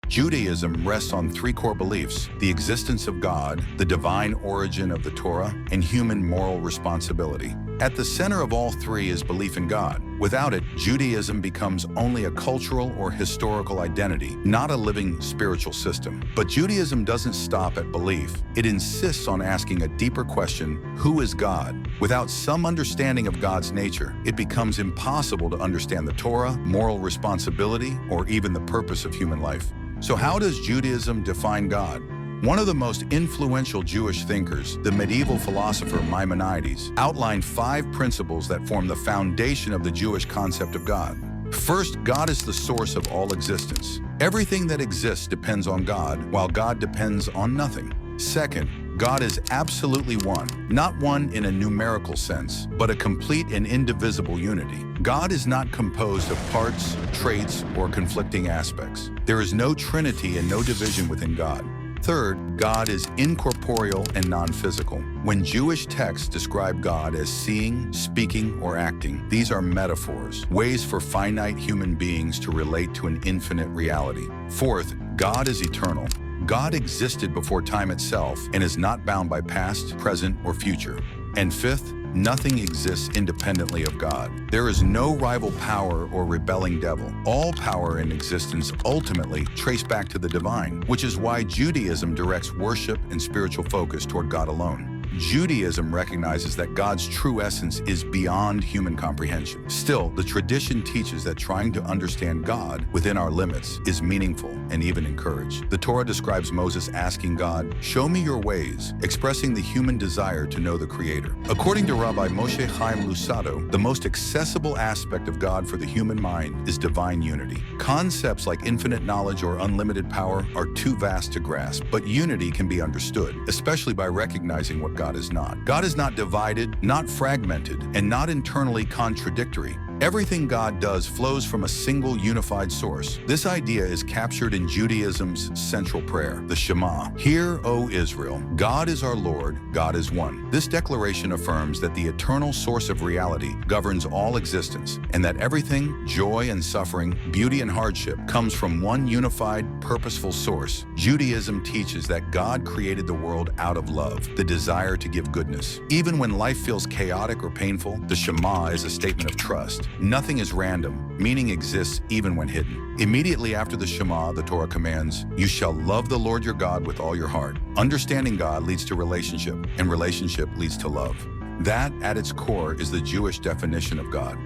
Judaism rests on three core beliefs: the existence of God, the divine origin of the Torah, and human moral responsibility. At the center of all three is belief in God. Without it, Judaism becomes only a cultural or historical identity, not a living spiritual system. But Judaism doesn't stop at belief. It insists on asking a deeper question: who is God? Without some understanding of God's nature, it becomes impossible to understand the Torah, moral responsibility, or even the purpose of human life. So how does Judaism define God? One of the most influential Jewish thinkers, the medieval philosopher Maimonides, outlined 5 principles that form the foundation of the Jewish concept of God. First, God is the source of all existence. Everything that exists depends on God, while God depends on nothing. Second, God is absolutely one, not one in a numerical sense, but a complete and indivisible unity. God is not composed of parts, traits, or conflicting aspects. There is no trinity and no division within God. Third, God is incorporeal and non-physical. When Jewish texts describe God as seeing, speaking, or acting, these are metaphors, ways for finite human beings to relate to an infinite reality. Fourth, God is eternal. God existed before time itself and is not bound by past, present, or future. And fifth, nothing exists independently of God. There is no rival power or rebelling devil. All power and existence ultimately trace back to the divine, which is why Judaism directs worship and spiritual focus toward God alone. Judaism recognizes that God's true essence is beyond human comprehension. Still, the tradition teaches that trying to understand God within our limits is meaningful and even encouraged. The Torah describes Moses asking God, "Show me your ways," expressing the human desire to know the Creator. According to Rabbi Moshe Chaim Lussado, the most accessible aspect of God for the human mind is divine unity. Concepts like infinite knowledge or unlimited power are too vast to grasp, but unity can be understood, especially by recognizing what God is not. God is not divided, not fragmented, and not internally contradictory. Everything God does flows from a single unified source. This idea is captured in Judaism's central prayer, the Shema. "Hear, O Israel, God is our Lord, God is one." This declaration affirms that the eternal source of reality governs all existence, and that everything, joy and suffering, beauty and hardship, comes from one unified, purposeful source. Judaism teaches that God created the world out of love, the desire to give goodness. Even when life feels chaotic or painful, the Shema is a statement of trust. Nothing is random. Meaning exists even when hidden. Immediately after the Shema, the Torah commands, "You shall love the Lord your God with all your heart." Understanding God leads to relationship, and relationship leads to love. That, at its core, is the Jewish definition of God.